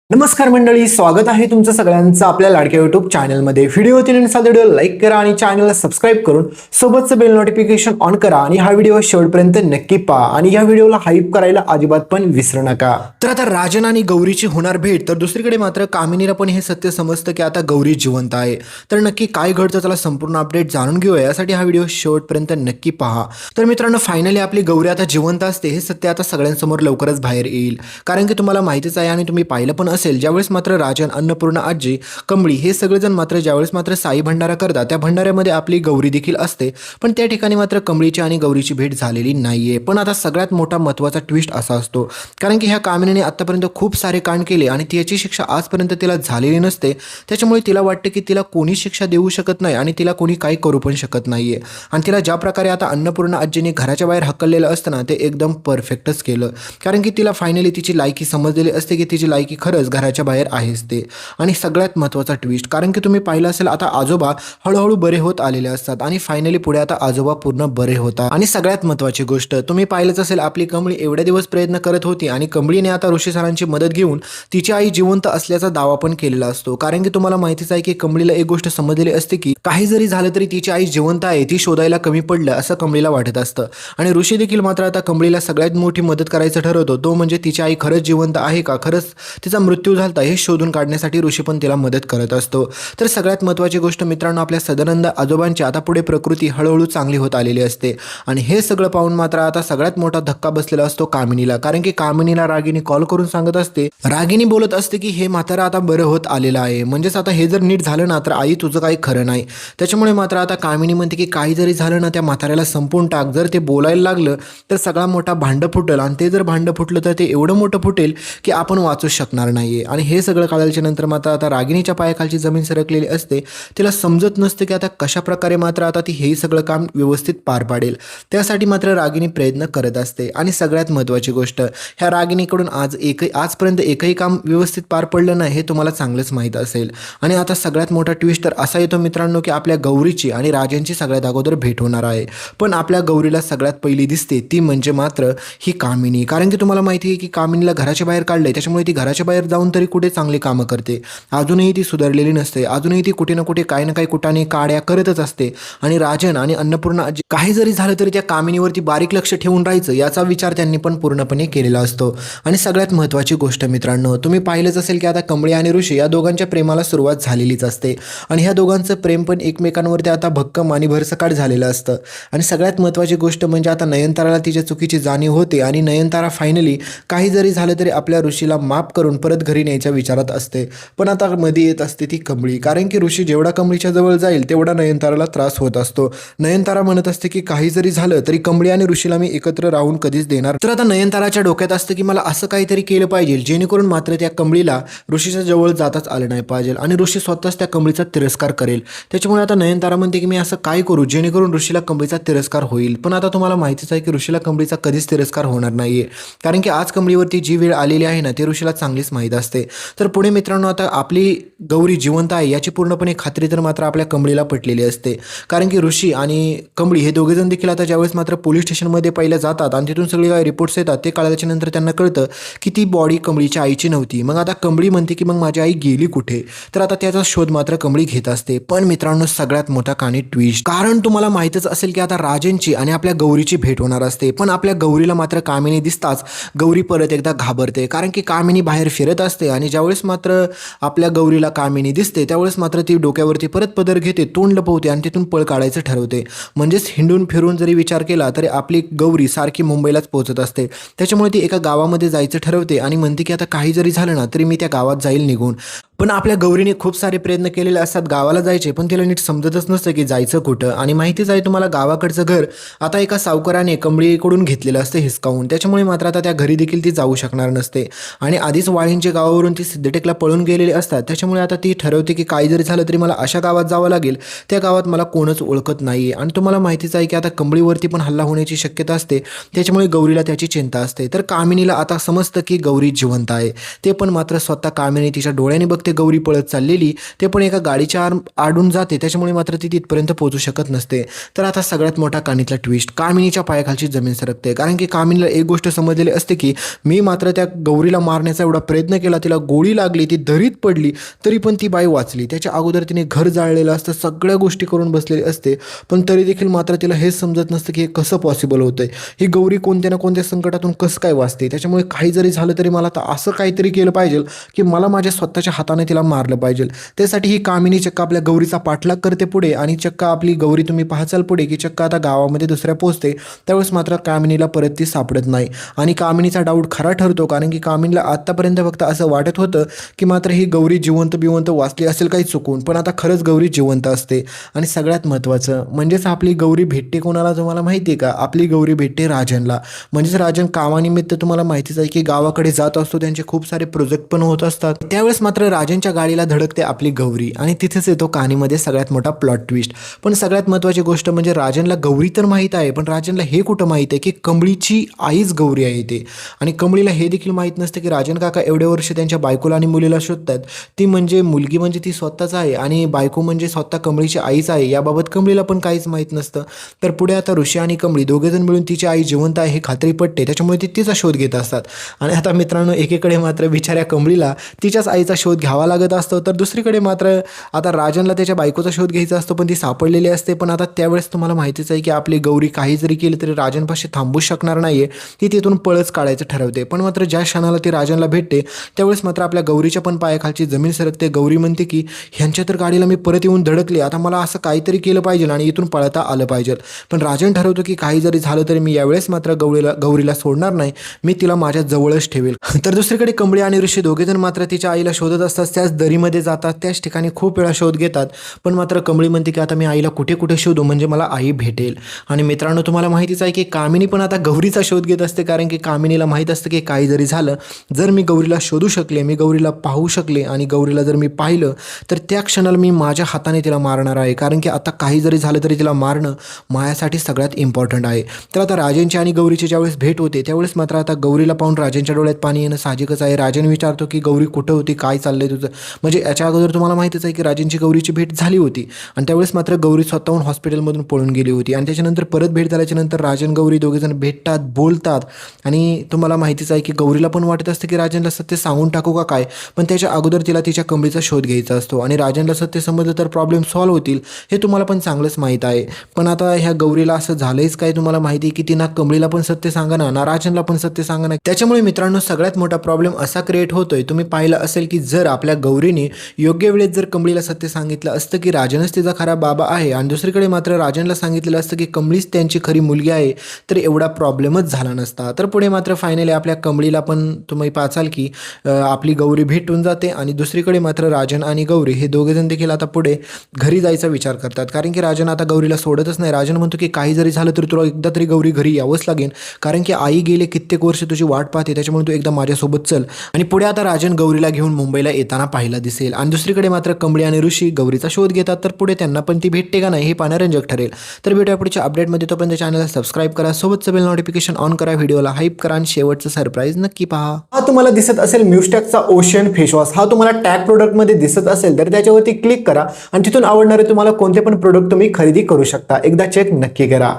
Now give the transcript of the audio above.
नमस्कार मंडळी, स्वागत आहे तुमचं सगळ्यांचं आपल्या लाडक्या युट्यूब चॅनलमध्ये. व्हिडिओ व्हिडिओ लाईक करा आणि चॅनलला सबस्क्राईब करून सोबतचं बेल नोटिफिकेशन ऑन करा आणि हा व्हिडिओ शेवटपर्यंत नक्की पहा आणि या व्हिडिओला हाईप करायला अजिबात पण विसरू नका. तर आता राजन आणि गौरीची होणार भेट, तर दुसरीकडे मात्र कामिनीला पण हे सत्य समजतं की आता गौरी जिवंत आहे. तर नक्की काय घडतं त्याला संपूर्ण अपडेट जाणून घेऊया, यासाठी हा व्हिडिओ शेवटपर्यंत नक्की पहा. तर मित्रांनो, फायनली आपली गौरी आता जिवंत असते हे सत्य आता सगळ्यांसमोर लवकरच बाहेर येईल. कारण की तुम्हाला माहितीच आहे आणि तुम्ही पाहिलं पण असेल, ज्यावेळेस मात्र राजन, अन्नपूर्णा आजी, कमळी हे सगळेजण मात्र ज्यावेळेस मात्र साई भंडारा करतात, त्या भंडाऱ्यामध्ये आपली गौरी देखील असते. पण त्या ठिकाणी मात्र कमळीची आणि गौरीची भेट झालेली नाहीये. पण आता सगळ्यात मोठा महत्त्वाचा ट्विस्ट असा असतो, कारण की ह्या कामिनीने आतापर्यंत खूप सारे कांड केले आणि त्याची शिक्षा आजपर्यंत तिला झालेली नसते. त्याच्यामुळे तिला वाटते की तिला कोणी शिक्षा देऊ शकत नाही आणि तिला कोणी काही करू पण शकत नाहीये. आणि तिला ज्या प्रकारे आता अन्नपूर्णा आजीने घराच्या बाहेर हकललेलं असताना ते एकदम परफेक्टच केलं. कारण की तिला फायनली तिची लायकी समजलेली असते की तिची लायकी खरंच घराच्या बाहेर आहेच ते. आणि सगळ्यात महत्त्वाचा ट्विस्ट, कारण की तुम्ही पाहिलं असेल आता आजोबा हळूहळू बरे होत आलेले असतात आणि फायनली पुढे आता आजोबा पूर्ण बरे होतात. आणि सगळ्यात महत्त्वाची गोष्ट, तुम्ही पाहिलंच असेल आपली कमळी एवढे दिवस प्रयत्न करत होती आणि कमळीने आता ऋषी सरांची मदत घेऊन तिची आई जिवंत असल्याचा दावा पण केलेला असतो. कारण की तुम्हाला माहितीच आहे की कमळीला एक गोष्ट समजलेली असते की काही जरी झालं तरी तिची आई जिवंत आहे, ती शोधायला कमी पडलं असं कमळीला वाटत असतं. आणि ऋषी देखील मात्र आता कमळीला सगळ्यात मोठी मदत करायचं ठरवतो, तो म्हणजे तिची आई खरंच जिवंत आहे का, खरंच तिचा मृत्यू झाला हे शोधून काढण्यासाठी ऋषी पण तिला मदत करत असतो. तर सगळ्यात महत्त्वाची गोष्ट मित्रांनो, आपल्या सदानंद आजोबांची आता पुढे प्रकृती हळूहळू चांगली होत आलेली असते. आणि हे सगळं पाहून मात्र आता सगळ्यात मोठा धक्का बसलेला असतो कामिनीला. कारण की कामिनीला रागिनी कॉल करून सांगत असते, रागिनी बोलत असते की हे म्हातारा आता बरं होत आलेलं आहे, म्हणजेच आता हे जर नीट झालं ना तर आई तुझं काही खरं नाही. त्याच्यामुळे मात्र आता कामिनी म्हणते की काही जरी झालं ना त्या म्हाताऱ्याला संपून टाक, जर ते बोलायला लागलं तर सगळा मोठा भांडं फुटेल आणि ते जर भांडं फुटलं तर ते एवढं मोठं फुटेल की आपण वाचू शकणार नाहीये. आणि हे सगळं कळाल्याच्या नंतर मात्र आता रागिनीच्या पायाखालची जमीन सरकलेली असते. तिला समजत नसते की आता कशा प्रकारे मात्र आता ती हे सगळं काम व्यवस्थित पार पाडेल. त्यासाठी मात्र रागिनी प्रयत्न करत असते. आणि सगळ्यात महत्त्वाची गोष्ट, ह्या रागिनीकडून आजपर्यंत एकही काम व्यवस्थित पार पडलं नाही हे तुम्हाला चांगलंच माहीत असेल. आणि आता सगळ्यात मोठा ट्विस्ट तर असा येतो मित्रांनो की आपल्या गौरीची आणि राजांची सगळ्यात अगोदर भेट होणार आहे. पण आपल्या गौरीला सगळ्यात पहिली दिसते ती म्हणजे मात्र ही कामिनी. कारण की तुम्हाला माहिती आहे की कामिनीला घराच्या बाहेर काढलंय, त्याच्यामुळे ती घराच्या बाहेर जाऊन तरी कुठे चांगली कामं करते. अजूनही ती सुधारलेली नसते, अजूनही ती कुठे ना कुठे काही ना काही कुटाने काड्या करतच असते. आणि राजन आणि अन्नपूर्णा आजी काही जरी झालं तरी त्या कामिनीवरती बारीक लक्ष ठेवून राहायचं याचा विचार त्यांनी पण पूर्णपणे केलेला असतो. आणि सगळ्यात महत्त्वाची गोष्ट मित्रांनो, तुम्ही पाहिलंच असेल की आता कमळी आणि ऋषी या दोघांच्या प्रेमाला सुरुवात झालेलीच असते. आणि ह्या दोघांचं प्रेम पण एकमेकांवरती आता भक्कम आणि भरसकाट झालेलं असतं. आणि सगळ्यात महत्त्वाची गोष्ट म्हणजे आता नयनताराला तिच्या चुकीची जाणीव होते आणि नयनतारा फायनली काही जरी झालं तरी आपल्या ऋषीला माफ करून परत घरी न्यायच्या विचारात असते. पण आता मध्ये येत असते ती कमळी. कारण की ऋषी जेवढा कमळीच्या जवळ जाईल तेवढा नयनताराला त्रास होत असतो. नयनतारा म्हणत असते की काही जरी झालं तरी कमळी आणि ऋषीला मी एकत्र राहून कधीच देणार. तर आता नयनताराच्या डोक्यात असतं की मला असं काहीतरी केलं पाहिजे जेणेकरून मात्र त्या कमळीला ऋषीच्या जवळ जाताच आलं नाही पाहिजे आणि ऋषी स्वतःच त्या कमळीचा तिरस्कार करेल. त्याच्यामुळे आता नयनतारा म्हणते की मी असं काय करू जेणेकरून ऋषीला कमळीचा तिरस्कार होईल. पण आता तुम्हाला माहितीच आहे की ऋषीला कमळीचा कधीच तिरस्कार होणार नाहीये. कारण की आज कमळीवरती जी वेळ आलेली आहे ना ती ऋषीला चांगलीच माहीत असते. तर पुढे मित्रांनो, आता आपली गौरी जिवंत आहे याची पूर्णपणे खात्री तर मात्र आपल्या कमळीला पटलेली असते. कारण की ऋषी आणि कमळी हे दोघेजण देखील आता ज्यावेळेस मात्र पोलीस स्टेशनमध्ये पहिल्या जातात आणि तिथून सगळे काही रिपोर्ट्स येतात, ते कळल्याच्या नंतर त्यांना कळतं की ती बॉडी कमळीच्या आईची नव्हती. मग आता कमळी म्हणते की मग माझी आई गेली कुठे. तर आता त्याचा शोध मात्र कमळी घेत असते. पण मित्रांनो, सगळ्यात मोठा कहाणी ट्विस्ट, कारण तुम्हाला माहीतच असेल की आता राजांची आणि आपल्या गौरीची भेट होणार असते. पण आपल्या गौरीला मात्र कामिनी दिसताच गौरी परत एकदा घाबरते. कारण की कामिनी बाहेर फिरत असते आणि ज्यावेळेस मात्र आपल्या गौरीला कामिनी दिसते त्यावेळेस मात्र ती डोक्यावरती परत पदर घेते, तोंड लपवते आणि तिथून पळ काढायचं ठरवते. म्हणजेच हिंडून फिरून जरी विचार केला तरी आपली गौरी सारखी मुंबईलाच पोहोचत असते. त्याच्यामुळे ती एका गावामध्ये जायचं ठरवते आणि म्हणते की आता काही जरी झालं ना तरी मी त्या गावात जाईल निघून. पण आपल्या गौरीने खूप सारे प्रयत्न केलेले असतात गावाला जायचे, पण तिला नीट समजतच नसतं की जायचं कुठं. आणि माहितीच आहे तुम्हाला, गावाकडचं घर आता एका सावकाराने कमळीकडून घेतलेलं असतं हिसकावून. त्याच्यामुळे मात्र आता त्या घरी देखील ती जाऊ शकणार नसते. आणि आधीच वाळींच्या गावावरून ती सिद्धटेकला पळून गेलेली असतात. त्याच्यामुळे आता ती ठरवते की काही जरी झालं तरी मला अशा गावात जावं लागेल, त्या गावात मला कोणच ओळखत नाही. आणि तुम्हाला माहितीच आहे की आता कमळीवरती पण हल्ला होण्याची शक्यता असते. त्याच्यामुळे गौरीला त्याची चिंता असते. तर कामिनीला आता समजतं की गौरी जिवंत आहे. ते पण मात्र स्वतः कामिनी तिच्या डोळ्याने बघते गौरी पळत चाललेली, ते पण एका गाडीच्या आडून जाते. त्याच्यामुळे मात्र ती तिथपर्यंत पोहोचू शकत नसते. तर आता सगळ्यात मोठा कहाणीतला ट्विस्ट, कामिनीच्या पायाखालची जमीन सरकते. कारण की कामिनीला एक गोष्ट समजलेली असते की मी मात्र त्या गौरीला मारण्याचा एवढा प्रयत्न प्रयत्न केला, तिला गोळी लागली, ती दरीत पडली, तरी पण ती बाई वाचली. त्याच्या अगोदर तिने घर जाळलेलं असतं, सगळ्या गोष्टी करून बसलेली असते, पण तरी देखील मात्र तिला हेच समजत नसतं की हे कसं पॉसिबल होतंय. ही गौरी कोणत्या ना कोणत्या संकटातून कसं काय वाचते. त्याच्यामुळे काही जरी झालं तरी मला तर असं काहीतरी केलं पाहिजे की मला माझ्या स्वतःच्या हाताने तिला मारलं पाहिजे. त्यासाठी ही कामिनी चक्क आपल्या गौरीचा पाठलाग करते पुढे, आणि चक्क आपली गौरी तुम्ही पाहाचाल पुढे की चक्क आता गावामध्ये दुसऱ्या पोहोचते. त्यावेळेस मात्र कामिनीला परत ती सापडत नाही, आणि कामिनीचा डाऊट खरा ठरतो, कारण की कामिनीला आत्तापर्यंत फक्त असं वाटत होतं की मात्र ही गौरी जिवंत वाचली असेल काही चुकून, पण आता खरंच गौरी जिवंत असते. आणि सगळ्यात महत्त्वाचं म्हणजेच आपली गौरी भेटते कोणाला तुम्हाला माहिती आहे का? आपली गौरी भेटते राजनला. म्हणजेच राजन कामानिमित्त तुम्हाला माहितीच आहे की गावाकडे जात असतो, त्यांचे खूप सारे प्रोजेक्ट पण होत असतात. त्यावेळेस मात्र राजनच्या गाडीला धडकते आपली गौरी, आणि तिथेच येतो कहाणीमध्ये सगळ्यात मोठा प्लॉट ट्विस्ट. पण सगळ्यात महत्त्वाची गोष्ट म्हणजे राजनला गौरी तर माहीत आहे, पण राजनला हे कुठं माहीत आहे की कमळीची आईच गौरी आहे ते. आणि कमळीला हे देखील माहीत नसतं की राजन काका एवढे वर्ष त्यांच्या बायकोला आणि मुलीला शोधतात. ती म्हणजे मुलगी म्हणजे ती स्वतःच आहे, आणि बायको म्हणजे स्वतः कमळीची आईच आहे, याबाबत कमळीला पण काहीच माहीत नसतं. तर पुढे आता ऋषी आणि कमळी दोघेजण मिळून तिची आई जिवंत आहे हे खात्री पटते, त्याच्यामुळे ती तिचा शोध घेत असतात. आणि आता मित्रांनो, एकीकडे मात्र बिचाऱ्या कमळीला तिच्याच आईचा शोध घ्यावा लागत असतो, तर दुसरीकडे मात्र आता राजनला त्याच्या बायकोचा शोध घ्यायचा असतो, पण ती सापडलेली असते. पण आता त्यावेळेस तुम्हाला माहितीच आहे की आपली गौरी काही जरी केली तरी राजनपाशी थांबूच शकणार नाहीये, ती तिथून पळच काढायचं ठरवते. पण मात्र ज्या क्षणाला ती राजनला भेटते त्यावेळेस मात्र आपल्या गौरीच्या पण पायाखालची जमीन सरकते. गौरी म्हणते की ह्यांच्या तर गाडीला मी परत येऊन धडकले, आता मला असं काहीतरी केलं पाहिजे आणि इथून पळता आलं पाहिजे. पण राजन ठरवतो की काही जरी झालं तरी मी यावेळेस मात्र गौरीला सोडणार नाही, मी तिला माझ्या जवळच ठेवेल. तर दुसरीकडे कमळी आणि ऋषी दोघेजण मात्र तिच्या आईला शोधत असतात, त्याच दरीमध्ये जातात, त्याच ठिकाणी खूप वेळा शोध घेतात. पण मात्र कमळी म्हणते की आता मी आईला कुठे कुठे शोधू म्हणजे मला आई भेटेल. आणि मित्रांनो, तुम्हाला माहितीच आहे की कामिनी पण आता गौरीचा शोध घेत असते, कारण की कामिनीला माहीत असतं की काही जरी झालं, जर मी गौरीला शोधू शकले, मी गौरीला पाहू शकले आणि गौरीला जर मी पाहिलं तर त्या क्षणाला मी माझ्या हाताने तिला मारणार आहे, कारण की आता काही जरी झालं तरी तिला मारणं माझ्यासाठी सगळ्यात इम्पॉर्टंट आहे. तर आता राजनची आणि गौरीची ज्यावेळेस भेट होते त्यावेळेस मात्र आता गौरीला पाहून राजनच्या डोळ्यात पाणी येणं साहजिकच आहे. राजन विचारतो की गौरी कुठं होती, काय चाललंय तुझं. म्हणजे याच्या अगोदर तुम्हाला माहितीच आहे की राजनची गौरीची भेट झाली होती, आणि त्यावेळेस मात्र गौरी स्वतःहून हॉस्पिटलमधून पळून गेली होती. आणि त्याच्यानंतर परत भेट झाल्याच्या नंतर राजन गौरी दोघेजण भेटतात, बोलतात, आणि तुम्हाला माहितीच आहे की गौरीला पण वाटत असतं की राजनला सत्य सांगून टाकू का काय, पण त्याच्या अगोदर तिला तिच्या कमळीचा शोध घ्यायचा असतो. आणि राजनला सत्य समजलं तर प्रॉब्लेम सॉल्व्ह होतील हे तुम्हाला पण चांगलंच माहीत आहे. पण आता ह्या गौरीला असं झालंच काय, तुम्हाला माहिती आहे की ती ना कमळीला पण सत्य सांगा ना राजनला पण सत्य सांगा ना. त्याच्यामुळे मित्रांनो, सगळ्यात मोठा प्रॉब्लेम असा क्रिएट होतोय. तुम्ही पाहिलं असेल की जर आपल्या गौरीने योग्य वेळेत जर कमळीला सत्य सांगितलं असतं की राजनच तिचा खरा बाबा आहे, आणि दुसरीकडे मात्र राजनला सांगितलेलं असतं की कमळीच त्यांची खरी मुलगी आहे, तर एवढा प्रॉब्लेमच झाला नसता. तर पुढे मात्र फायनली आपल्या कमळीला पण तुम्ही पाचाल की आपली गौरी भेटून जाते, आणि दुसरीकडे मात्र राजन आणि गौरी हे दोघेजण देखील आता पुढे घरी जायचा विचार करतात, कारण की राजन आता गौरीला सोडतच नाही. राजन म्हणतो की काही जरी झालं तरी तुला एकदा तरी गौरी घरी यावंच लागेल, कारण की आई गेले कित्येक वर्ष तुझी वाट पाहते, त्याच्यामुळे तू एकदा माझ्यासोबत चल. आणि पुढे आता राजन गौरीला घेऊन मुंबईला येताना पाहायला दिसेल, आणि दुसरीकडे मात्र कमळी आणि ऋषी गौरीचा शोध घेतात. तर पुढे त्यांना पण ती भेटते का नाही हे पाहण्यारंजक ठरेल. तर भेटूया पुढच्या अपडेटमध्ये. तोपर्यंत चॅनलला सबस्क्राईब करा, सोबतचं बेल नोटिफिकेशन ऑन करा, व्हिडिओला हाईप करा, आणि शेवटचं सरप्राईज नक्की पहा. हा तुम्हाला दिसत असेल म्यूस्टॅकचा ओशन फेसवॉश, हा तुम्हाला टॅग प्रोडक्टमध्ये दिसत असेल तर त्याच्यावरती क्लिक करा, आणि तिथून आवडणारे तुम्हाला कोणते पण प्रोडक्ट तुम्ही खरेदी करू शकता. एकदा चेक नक्की करा.